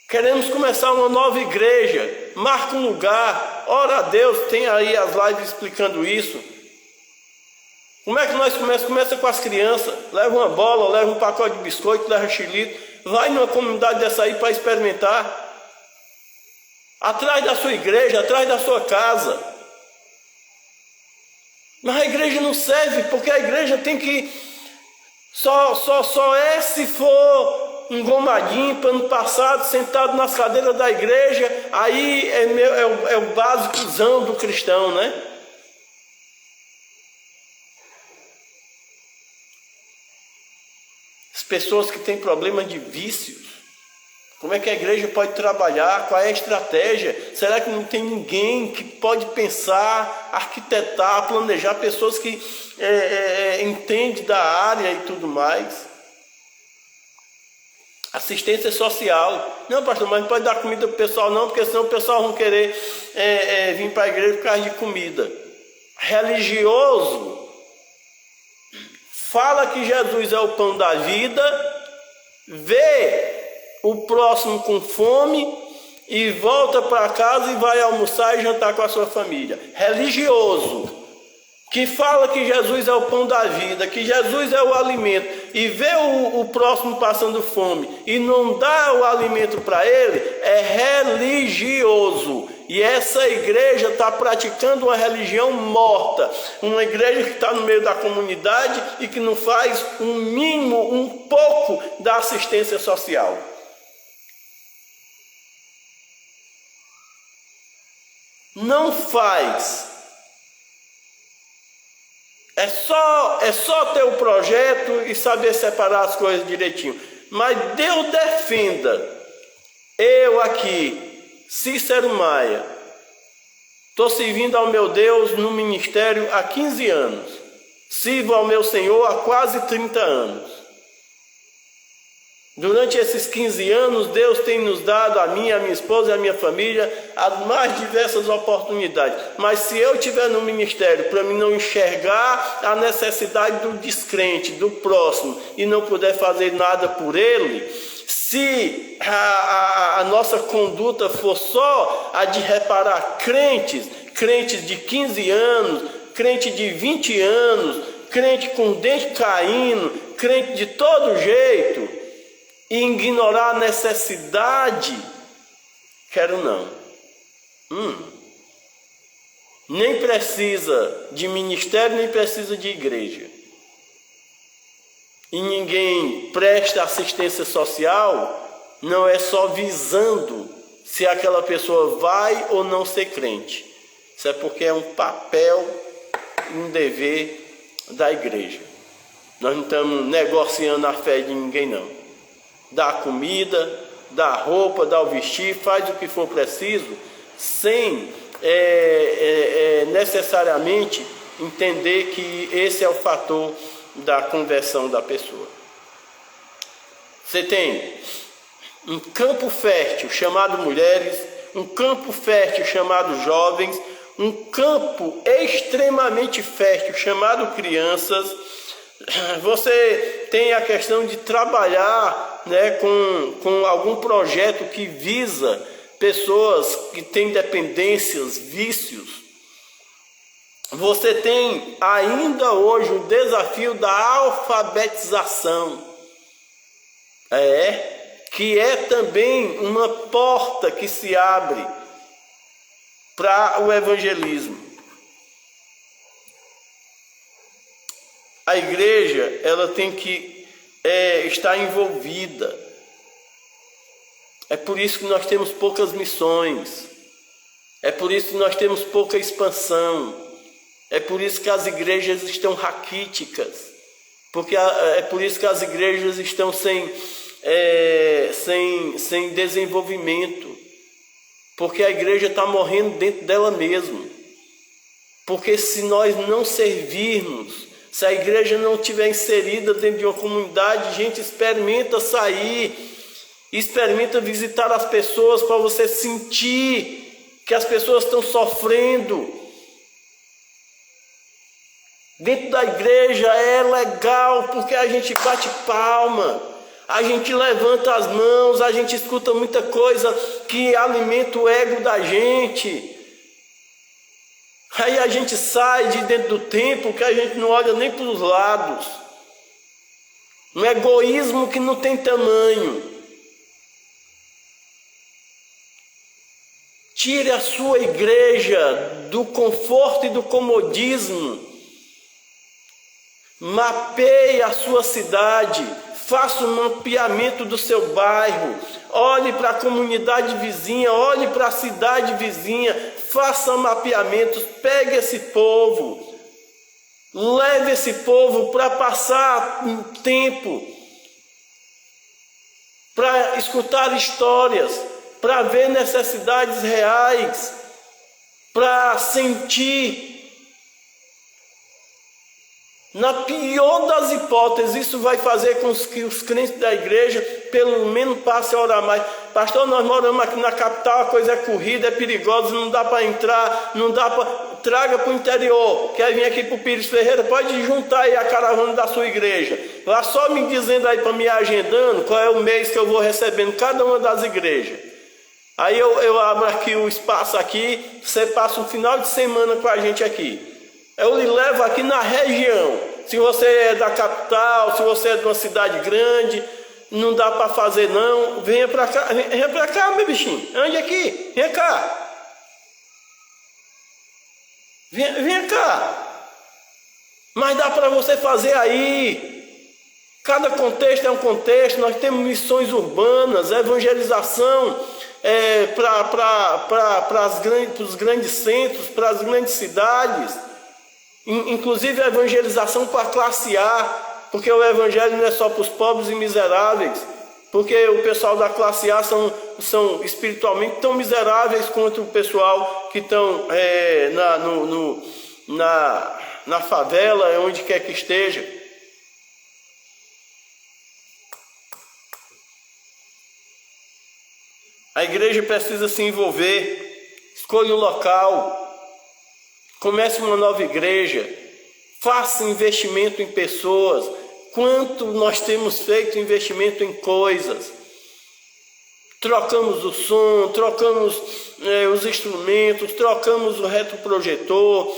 A: Queremos começar uma nova igreja, marca um lugar, ora a Deus, tem aí as lives explicando isso. Como é que nós começamos? Começa com as crianças, leva uma bola, leva um pacote de biscoito, leva xilito, vai numa comunidade dessa aí para experimentar. Atrás da sua igreja, atrás da sua casa. Mas a igreja não serve, porque a igreja tem que... Só é se for um gomadinho, pano passado, sentado nas cadeiras da igreja, aí é o básicozão do cristão, né? As pessoas que têm problema de vícios, como é que a igreja pode trabalhar? Qual é a estratégia? Será que não tem ninguém que pode pensar, arquitetar, planejar, pessoas que entendem da área e tudo mais? Assistência social. Não, pastor, mas não pode dar comida para o pessoal não, porque senão o pessoal vão querer vir para a igreja por causa de comida. Religioso fala que Jesus é o pão da vida, vê o próximo com fome e volta para casa e vai almoçar e jantar com a sua família. Religioso, que fala que Jesus é o pão da vida, que Jesus é o alimento, e vê o próximo passando fome e não dá o alimento para ele, é religioso. E essa igreja está praticando uma religião morta, uma igreja que está no meio da comunidade e que não faz um mínimo, um pouco da assistência social. Não faz. É só ter o projeto e saber separar as coisas direitinho. Mas Deus defenda. Eu aqui, Cícero Maia, estou servindo ao meu Deus no ministério há 15 anos. Sirvo ao meu Senhor há quase 30 anos. Durante esses 15 anos, Deus tem nos dado, a mim, a minha esposa e a minha família, as mais diversas oportunidades. Mas se eu estiver no ministério, para mim não enxergar a necessidade do descrente, do próximo, e não puder fazer nada por ele, se a nossa conduta for só a de reparar crentes de 15 anos, crente de 20 anos, crente com dente caindo, crente de todo jeito, e ignorar a necessidade, quero não. Nem precisa de ministério, nem precisa de igreja. E ninguém presta assistência social, não é só visando se aquela pessoa vai ou não ser crente. Isso é porque é um papel, um dever da igreja. Nós não estamos negociando a fé de ninguém, não. Dá comida, dá roupa, dá o vestir, faz o que for preciso, sem necessariamente entender que esse é o fator da conversão da pessoa. Você tem um campo fértil chamado mulheres, um campo fértil chamado jovens, um campo extremamente fértil chamado crianças. Você tem a questão de trabalhar, né, com algum projeto que visa pessoas que têm dependências, vícios. Você tem ainda hoje o desafio da alfabetização, que é também uma porta que se abre para o evangelismo. A igreja, ela tem que estar envolvida. É por isso que nós temos poucas missões. É por isso que nós temos pouca expansão. É por isso que as igrejas estão raquíticas. Porque é por isso que as igrejas estão sem desenvolvimento. Porque a igreja está morrendo dentro dela mesma. Porque se nós não servirmos, se a igreja não estiver inserida dentro de uma comunidade, gente, experimenta sair, experimenta visitar as pessoas para você sentir que as pessoas estão sofrendo. Dentro da igreja é legal porque a gente bate palma, a gente levanta as mãos, a gente escuta muita coisa que alimenta o ego da gente. Aí a gente sai de dentro do templo que a gente não olha nem para os lados. Um egoísmo que não tem tamanho. Tire a sua igreja do conforto e do comodismo. Mapeie a sua cidade, faça um mapeamento do seu bairro, olhe para a comunidade vizinha, olhe para a cidade vizinha, faça mapeamentos, pegue esse povo, leve esse povo para passar um tempo, para escutar histórias, para ver necessidades reais, para sentir. Na pior das hipóteses, isso vai fazer com que os crentes da igreja pelo menos passem a orar mais. Pastor, nós moramos aqui na capital, a coisa é corrida, é perigosa, não dá para entrar, não dá para... Traga para o interior, quer vir aqui para o Pires Ferreira, pode juntar aí a caravana da sua igreja. Vá só me dizendo aí para me agendando qual é o mês que eu vou recebendo cada uma das igrejas. Aí eu abro aqui o espaço aqui, você passa um final de semana com a gente aqui. Eu lhe levo aqui na região. Se você é da capital, se você é de uma cidade grande, não dá para fazer não, venha para cá, meu bichinho, ande aqui, venha cá. Venha cá. Mas dá para você fazer aí. Cada contexto é um contexto. Nós temos missões urbanas, evangelização para os grandes centros, para as grandes cidades. Inclusive a evangelização para a classe A, porque o evangelho não é só para os pobres e miseráveis, porque o pessoal da classe A são espiritualmente tão miseráveis quanto o pessoal que estão na favela, onde quer que esteja. A igreja precisa se envolver, escolha um local, comece uma nova igreja, faça investimento em pessoas. Quanto nós temos feito investimento em coisas. Trocamos o som, trocamos os instrumentos, trocamos o retroprojetor,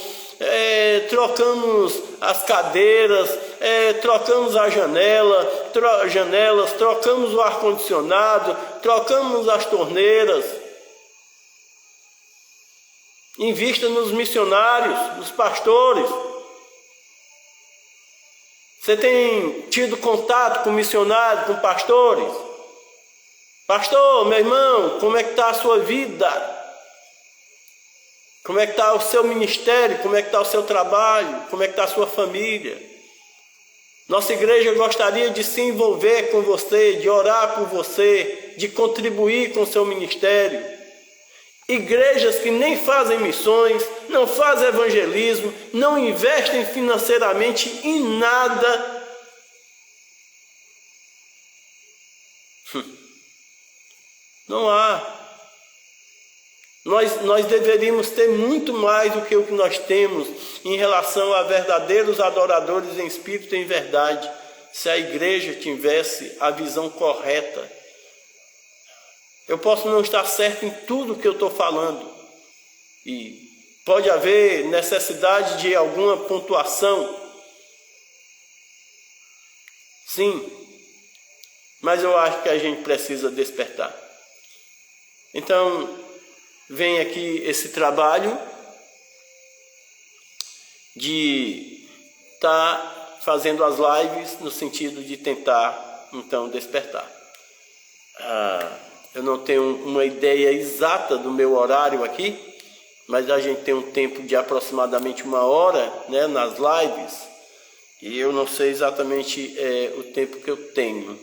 A: trocamos as cadeiras, trocamos a janelas, trocamos o ar-condicionado, trocamos as torneiras. Invista nos missionários, nos pastores. Você tem tido contato com missionários, com pastores? Pastor, meu irmão, como é que está a sua vida? Como é que está o seu ministério? Como é que está o seu trabalho? Como é que está a sua família? Nossa igreja gostaria de se envolver com você, de orar por você, de contribuir com o seu ministério. Igrejas que nem fazem missões, não fazem evangelismo, não investem financeiramente em nada. Não há. Nós deveríamos ter muito mais do que o que nós temos em relação a verdadeiros adoradores em espírito e em verdade, se a igreja tivesse a visão correta. Eu posso não estar certo em tudo que eu estou falando, e pode haver necessidade de alguma pontuação, sim, mas eu acho que a gente precisa despertar. Então, vem aqui esse trabalho de estar fazendo as lives no sentido de tentar, então, despertar. Eu não tenho uma ideia exata do meu horário aqui, mas a gente tem um tempo de aproximadamente 1 hora, né, nas lives, e eu não sei exatamente o tempo que eu tenho,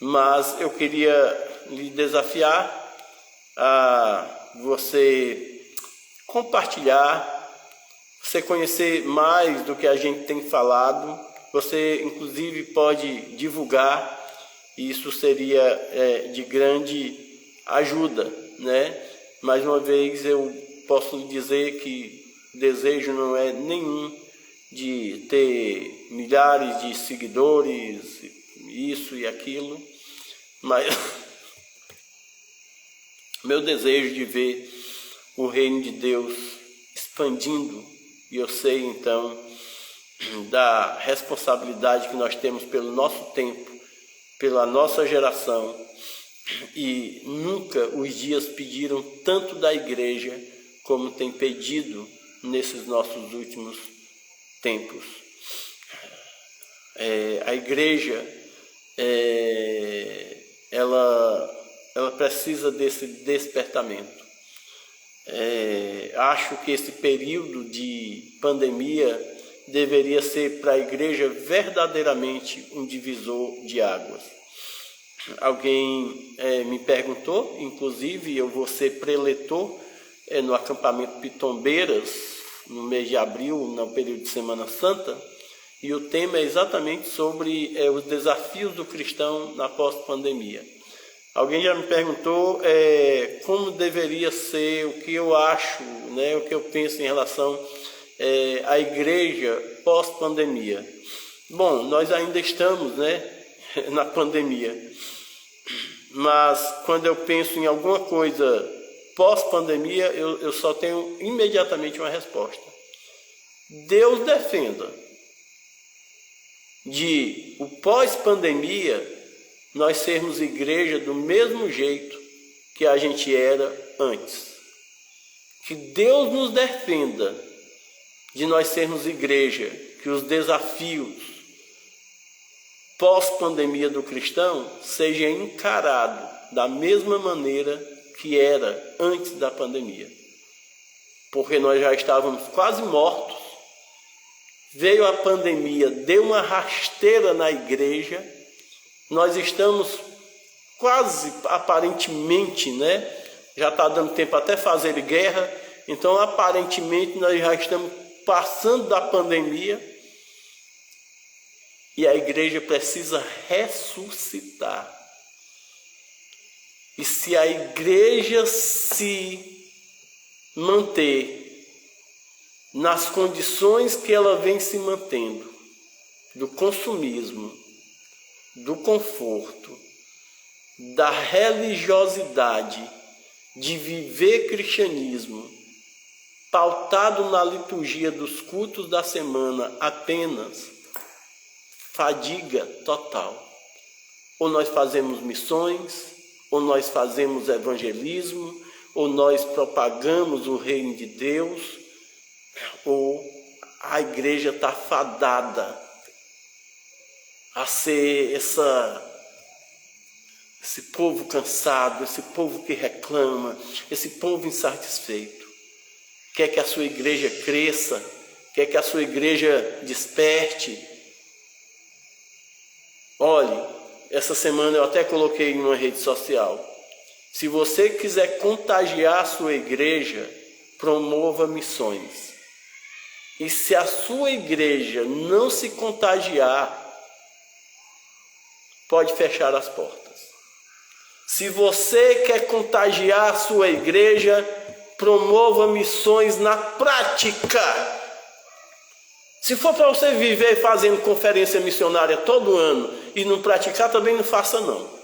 A: mas eu queria lhe desafiar a você compartilhar, você conhecer mais do que a gente tem falado. Você inclusive pode divulgar, e isso seria de grande ajuda, né? Mais uma vez eu posso lhe dizer que desejo não é nenhum de ter milhares de seguidores, isso e aquilo, mas meu desejo de ver o reino de Deus expandindo. E eu sei então da responsabilidade que nós temos pelo nosso tempo, pela nossa geração, e nunca os dias pediram tanto da igreja como tem pedido nesses nossos últimos tempos. A igreja ela precisa desse despertamento. Acho que esse período de pandemia deveria ser para a igreja verdadeiramente um divisor de águas. Alguém me perguntou, inclusive eu vou ser preletor no acampamento Pitombeiras, no mês de abril, no período de Semana Santa, e o tema é exatamente sobre os desafios do cristão na pós-pandemia. Alguém já me perguntou como deveria ser, o que eu acho, né, o que eu penso em relação à igreja pós-pandemia. Bom, nós ainda estamos, né, na pandemia, mas quando eu penso em alguma coisa pós-pandemia, eu só tenho imediatamente uma resposta. Deus defenda de o pós-pandemia nós sermos igreja do mesmo jeito que a gente era antes. Que Deus nos defenda de nós sermos igreja, que os desafios pós-pandemia do cristão seja encarado da mesma maneira que era antes da pandemia. Porque nós já estávamos quase mortos, veio a pandemia, deu uma rasteira na igreja, nós estamos quase, aparentemente, né? Já está dando tempo até fazer guerra, então aparentemente nós já estamos passando da pandemia e a igreja precisa ressuscitar. E se a igreja se manter nas condições que ela vem se mantendo, do consumismo, do conforto, da religiosidade, de viver cristianismo, pautado na liturgia dos cultos da semana apenas, fadiga total. Ou nós fazemos missões, ou nós fazemos evangelismo, ou nós propagamos o reino de Deus, ou a igreja está fadada a ser esse povo cansado, esse povo que reclama, esse povo insatisfeito. Quer que a sua igreja cresça, quer que a sua igreja desperte. Olhe, essa semana eu até coloquei em uma rede social. Se você quiser contagiar a sua igreja, promova missões. E se a sua igreja não se contagiar, pode fechar as portas. Se você quer contagiar a sua igreja, promova missões na prática. Se for para você viver fazendo conferência missionária todo ano e não praticar, também não faça não.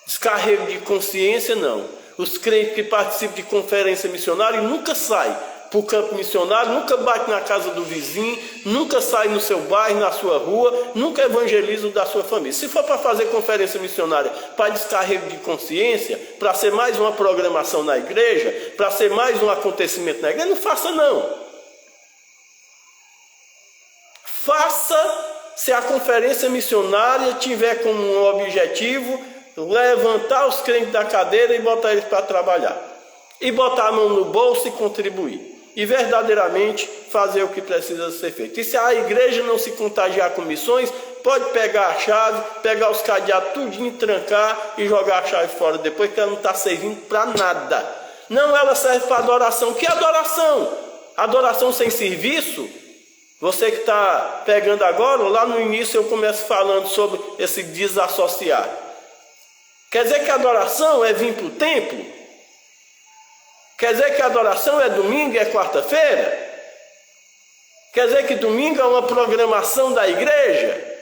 A: Descarrego de consciência não. Os crentes que participam de conferência missionária nunca saem para o campo missionário, nunca bate na casa do vizinho, nunca sai no seu bairro, na sua rua, nunca evangeliza o da sua família. Se for para fazer conferência missionária para descarrego de consciência, para ser mais uma programação na igreja, para ser mais um acontecimento na igreja, não faça não. Faça, se a conferência missionária tiver como um objetivo levantar os crentes da cadeira e botar eles para trabalhar. E botar a mão no bolso e contribuir. E verdadeiramente fazer o que precisa ser feito. E se a igreja não se contagiar com missões, pode pegar a chave, pegar os cadeados tudinho, trancar e jogar a chave fora depois, que ela não está servindo para nada. Não, ela serve para adoração. Que adoração? Adoração sem serviço? Você que está pegando agora, lá no início eu começo falando sobre esse desassociar. Quer dizer que a adoração é vir para o templo? Quer dizer que a adoração é domingo e é quarta-feira? Quer dizer que domingo é uma programação da igreja?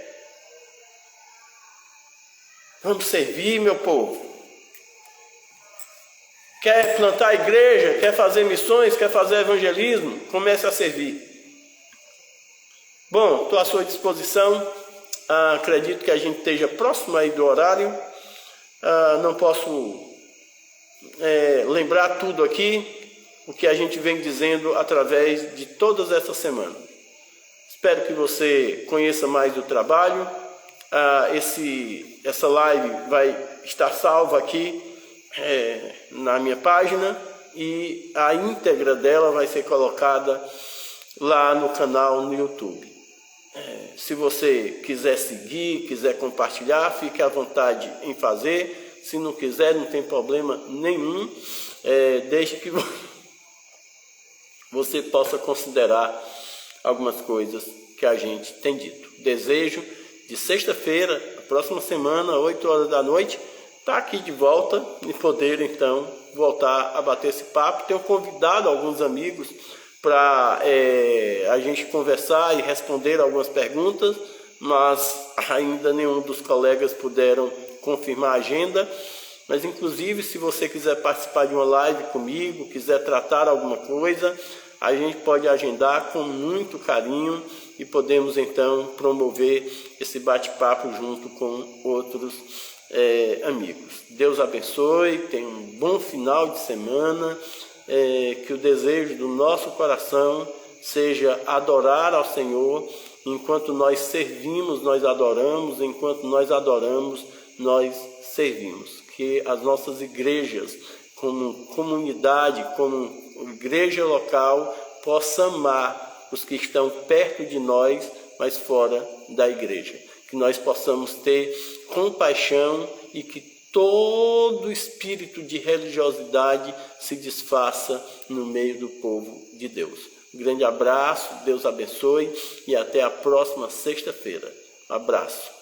A: Vamos servir, meu povo. Quer plantar a igreja, quer fazer missões, quer fazer evangelismo? Comece a servir. Bom, estou à sua disposição. Acredito que a gente esteja próximo aí do horário. Não posso lembrar tudo aqui, o que a gente vem dizendo através de todas essas semanas. Espero que você conheça mais do trabalho. Essa live vai estar salva aqui na minha página e a íntegra dela vai ser colocada lá no canal no YouTube. Se você quiser seguir, quiser compartilhar, fique à vontade em fazer. Se não quiser, não tem problema nenhum. Desde que você possa considerar algumas coisas que a gente tem dito. Desejo de sexta-feira, a próxima semana, 8 horas da noite, estar aqui de volta e poder então voltar a bater esse papo. Tenho convidado alguns amigos para a gente conversar e responder algumas perguntas, mas ainda nenhum dos colegas puderam confirmar a agenda. Mas inclusive, se você quiser participar de uma live comigo, quiser tratar alguma coisa, a gente pode agendar com muito carinho e podemos então promover esse bate-papo junto com outros amigos. Deus abençoe, tenha um bom final de semana, que o desejo do nosso coração seja adorar ao Senhor. Enquanto nós servimos, nós adoramos. Enquanto nós adoramos, nós servimos. Que as nossas igrejas, como comunidade, como igreja local, possam amar os que estão perto de nós, mas fora da igreja. Que nós possamos ter compaixão e que todo espírito de religiosidade se desfaça no meio do povo de Deus. Um grande abraço, Deus abençoe e até a próxima sexta-feira. Abraço.